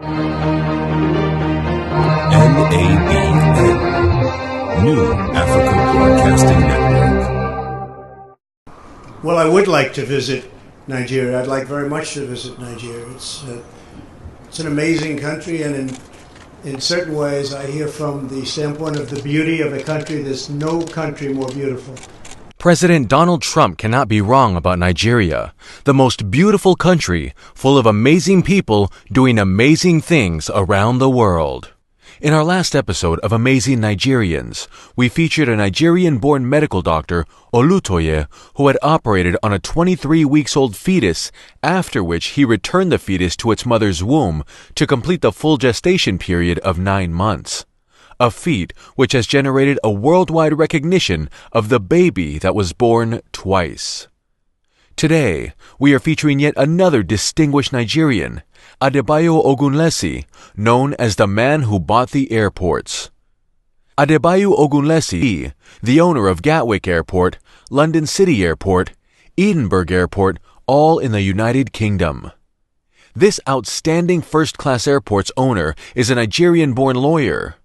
NABN, New Africa Broadcasting Network. Well, I would like to visit Nigeria. I'd like very much to visit Nigeria. It's an amazing country, and in certain ways, I hear from the standpoint of the beauty of a country, there's no country more beautiful. President Donald Trump cannot be wrong about Nigeria, the most beautiful country, full of amazing people doing amazing things around the world. In our last episode of Amazing Nigerians, we featured a Nigerian-born medical doctor, Olutoye, who had operated on a 23-weeks-old fetus, after which he returned the fetus to its mother's womb to complete the full gestation period of 9 months. A feat which has generated a worldwide recognition of the baby that was born twice. Today, we are featuring yet another distinguished Nigerian, Adebayo Ogunlesi, known as the man who bought the airports. Adebayo Ogunlesi, the owner of Gatwick Airport, London City Airport, Edinburgh Airport, all in the United Kingdom. This outstanding first-class airport's owner is a Nigerian-born lawyer.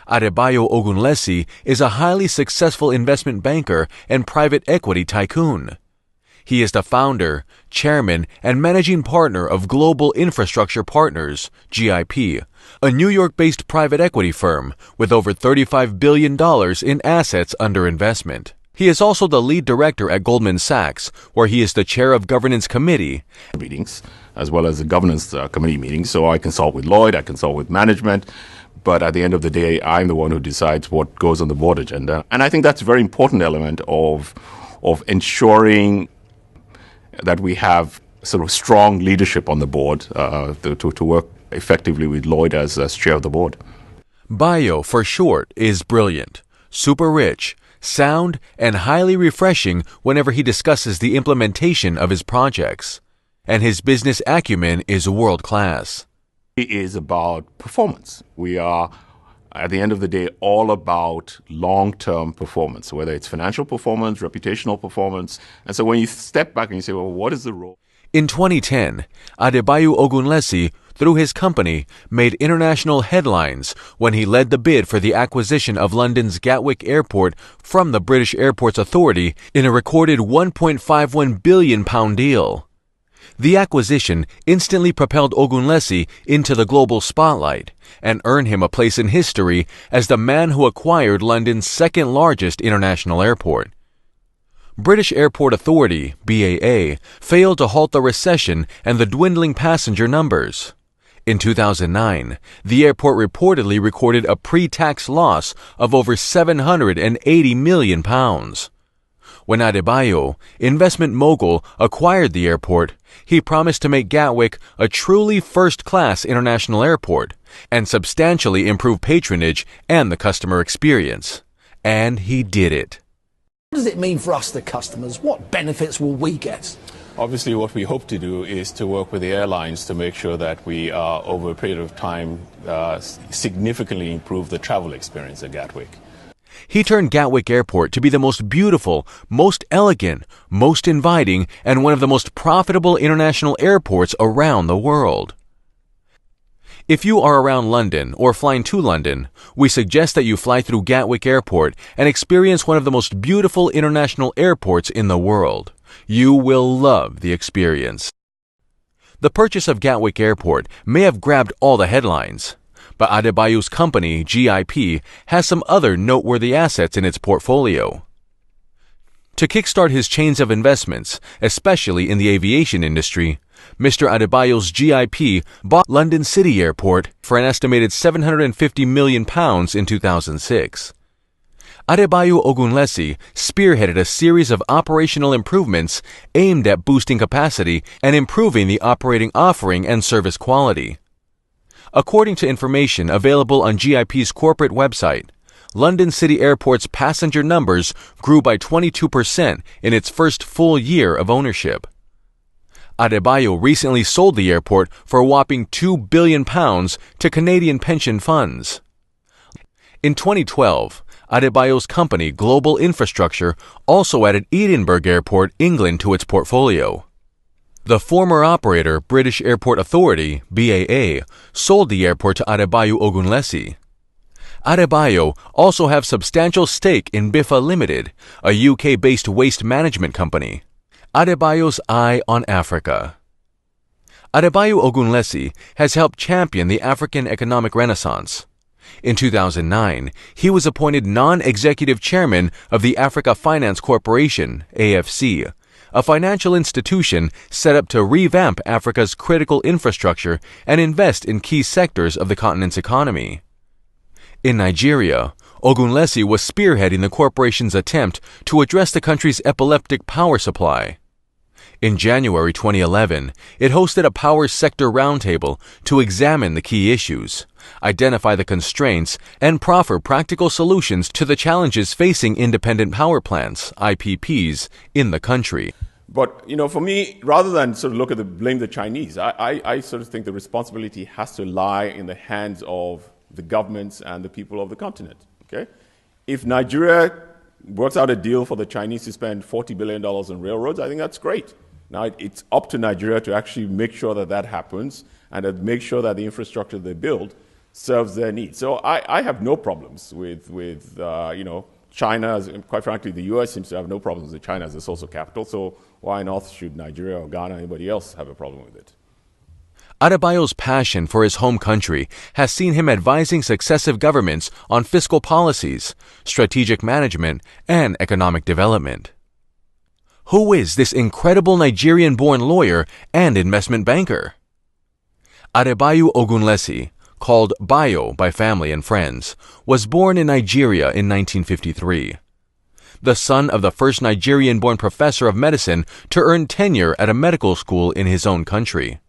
Adebayo Ogunlesi is a highly successful investment banker and private equity tycoon. He is the founder, chairman, and managing partner of Global Infrastructure Partners, GIP, a New York-based private equity firm with over $35 billion in assets under investment. He is also the lead director at Goldman Sachs, where he is the chair of governance committee meetings, as well as the governance committee meetings. So I consult with Lloyd, I consult with management, but at the end of the day, I'm the one who decides what goes on the board agenda. And I think that's a very important element of ensuring that we have sort of strong leadership on the board to work effectively with Lloyd as chair of the board. Bayo, for short, is brilliant, super rich, sound, and highly refreshing whenever he discusses the implementation of his projects. And his business acumen is world-class. It is about performance. We are, at the end of the day, all about long-term performance, whether it's financial performance, reputational performance. And so when you step back and you say, well, what is the role? In 2010, Adebayo Ogunlesi, through his company, made international headlines when he led the bid for the acquisition of London's Gatwick Airport from the British Airports Authority in a recorded £1.51 billion deal. The acquisition instantly propelled Ogunlesi into the global spotlight and earned him a place in history as the man who acquired London's second-largest international airport. British Airport Authority, BAA, failed to halt the recession and the dwindling passenger numbers. In 2009, the airport reportedly recorded a pre-tax loss of over £780 million. When Adebayo, investment mogul, acquired the airport, he promised to make Gatwick a truly first-class international airport and substantially improve patronage and the customer experience. And he did it. What does it mean for us, the customers? What benefits will we get? Obviously, what we hope to do is to work with the airlines to make sure that we, over a period of time, significantly improve the travel experience at Gatwick. He turned Gatwick Airport to be the most beautiful, most elegant, most inviting, and one of the most profitable international airports around the world. If you are around London or flying to London, we suggest that you fly through Gatwick Airport and experience one of the most beautiful international airports in the world. You will love the experience. The purchase of Gatwick Airport may have grabbed all the headlines, but Adebayo's company, GIP, has some other noteworthy assets in its portfolio. To kickstart his chains of investments, especially in the aviation industry, Mr. Adebayo's GIP bought London City Airport for an estimated £750 million in 2006. Adebayo Ogunlesi spearheaded a series of operational improvements aimed at boosting capacity and improving the operating offering and service quality. According to information available on GIP's corporate website, London City Airport's passenger numbers grew by 22% in its first full year of ownership. Adebayo recently sold the airport for a whopping £2 billion to Canadian pension funds. In 2012, Adebayo's company, Global Infrastructure, also added Edinburgh Airport, England, to its portfolio. The former operator, British Airport Authority, BAA, sold the airport to Adebayo Ogunlesi. Adebayo also have substantial stake in Biffa Limited, a UK-based waste management company. Adebayo's eye on Africa. Adebayo Ogunlesi has helped champion the African economic renaissance. In 2009, he was appointed non-executive chairman of the Africa Finance Corporation, AFC, a financial institution set up to revamp Africa's critical infrastructure and invest in key sectors of the continent's economy. In Nigeria, Ogunlesi was spearheading the corporation's attempt to address the country's epileptic power supply. In January 2011, it hosted a power sector roundtable to examine the key issues, identify the constraints, and proffer practical solutions to the challenges facing independent power plants, IPPs, in the country. But, for me, rather than sort of blame the Chinese, I sort of think the responsibility has to lie in the hands of the governments and the people of the continent, okay? If Nigeria works out a deal for the Chinese to spend $40 billion on railroads, I think that's great. Now, it's up to Nigeria to actually make sure that happens and to make sure that the infrastructure they build serves their needs. So I have no problems with China. Quite frankly, the U.S. seems to have no problems with China as a source of capital. So why on earth should Nigeria or Ghana or anybody else have a problem with it? Adebayo's passion for his home country has seen him advising successive governments on fiscal policies, strategic management, and economic development. Who is this incredible Nigerian-born lawyer and investment banker? Adebayo Ogunlesi, called Bayo by family and friends, was born in Nigeria in 1953. The son of the first Nigerian-born professor of medicine to earn tenure at a medical school in his own country.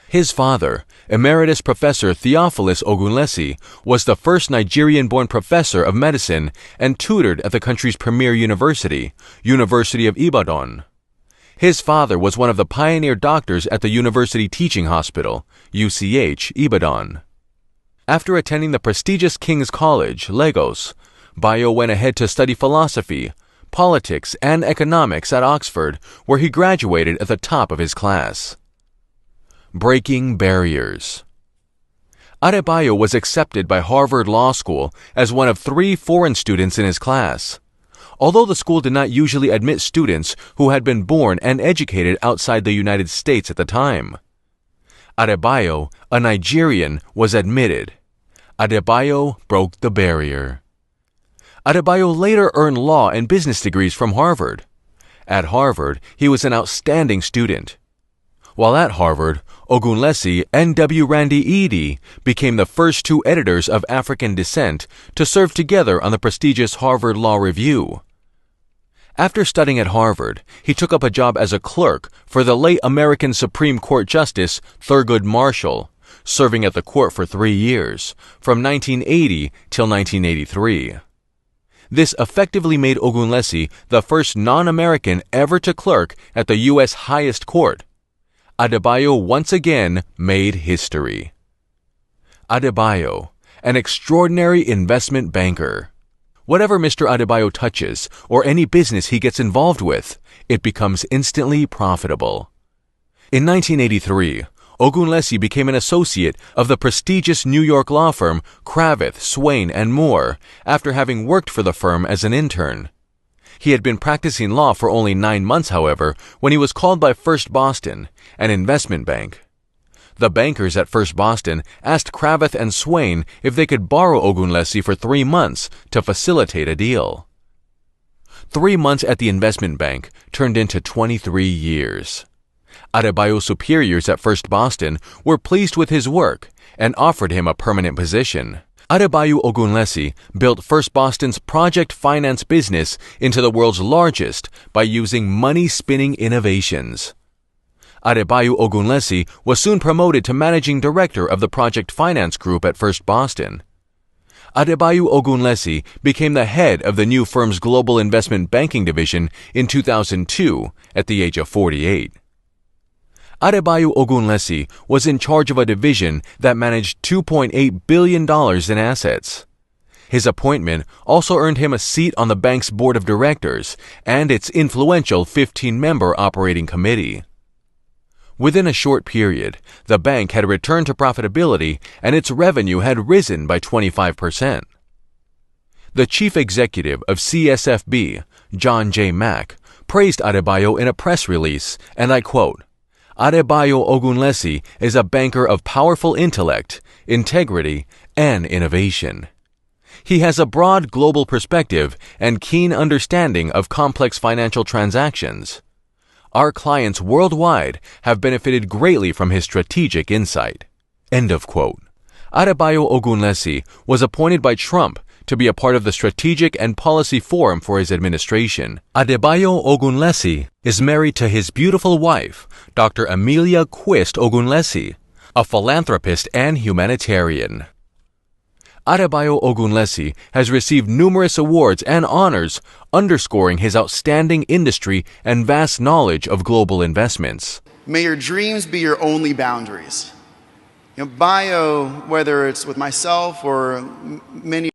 His father, Emeritus Professor Theophilus Ogunlesi, was the first Nigerian-born professor of medicine and tutored at the country's premier university, University of Ibadan. His father was one of the pioneer doctors at the University Teaching Hospital, UCH, Ibadan. After attending the prestigious King's College, Lagos, Bayo went ahead to study philosophy, politics, and economics at Oxford, where he graduated at the top of his class. Breaking barriers. Adebayo was accepted by Harvard Law School as one of 3 foreign students in his class. Although the school did not usually admit students who had been born and educated outside the United States at the time. Adebayo, a Nigerian, was admitted. Adebayo broke the barrier. Adebayo later earned law and business degrees from Harvard. At Harvard, he was an outstanding student. While at Harvard, Ogunlesi and W. Randy Edie became the first 2 editors of African descent to serve together on the prestigious Harvard Law Review. After studying at Harvard, he took up a job as a clerk for the late American Supreme Court Justice Thurgood Marshall, serving at the court for 3 years, from 1980 till 1983. This effectively made Ogunlesi the first non-American ever to clerk at the U.S. highest court. Adebayo once again made history. Adebayo, an extraordinary investment banker. Whatever Mr. Adebayo touches, or any business he gets involved with, it becomes instantly profitable. In 1983, Ogunlesi became an associate of the prestigious New York law firm Cravath, Swaine & Moore after having worked for the firm as an intern. He had been practicing law for only 9 months, however, when he was called by First Boston, an investment bank. The bankers at First Boston asked Cravath and Swaine if they could borrow Ogunlesi for 3 months to facilitate a deal. 3 months at the investment bank turned into 23 years. Adebayo's superiors at First Boston were pleased with his work and offered him a permanent position. Adebayo Ogunlesi built First Boston's project finance business into the world's largest by using money-spinning innovations. Adebayo Ogunlesi was soon promoted to managing director of the project finance group at First Boston. Adebayo Ogunlesi became the head of the new firm's global investment banking division in 2002 at the age of 48. Adebayo Ogunlesi was in charge of a division that managed $2.8 billion in assets. His appointment also earned him a seat on the bank's board of directors and its influential 15-member operating committee. Within a short period, the bank had returned to profitability and its revenue had risen by 25%. The chief executive of CSFB, John J. Mack, praised Adebayo in a press release, and I quote, "Adebayo Ogunlesi is a banker of powerful intellect, integrity, and innovation. He has a broad global perspective and keen understanding of complex financial transactions. Our clients worldwide have benefited greatly from his strategic insight." End of quote. Adebayo Ogunlesi was appointed by Trump to be a part of the Strategic and Policy Forum for his administration. Adebayo Ogunlesi is married to his beautiful wife, Dr. Amelia Quist Ogunlesi, a philanthropist and humanitarian. Adebayo Ogunlesi has received numerous awards and honors, underscoring his outstanding industry and vast knowledge of global investments. May your dreams be your only boundaries. Bio, whether it's with myself or many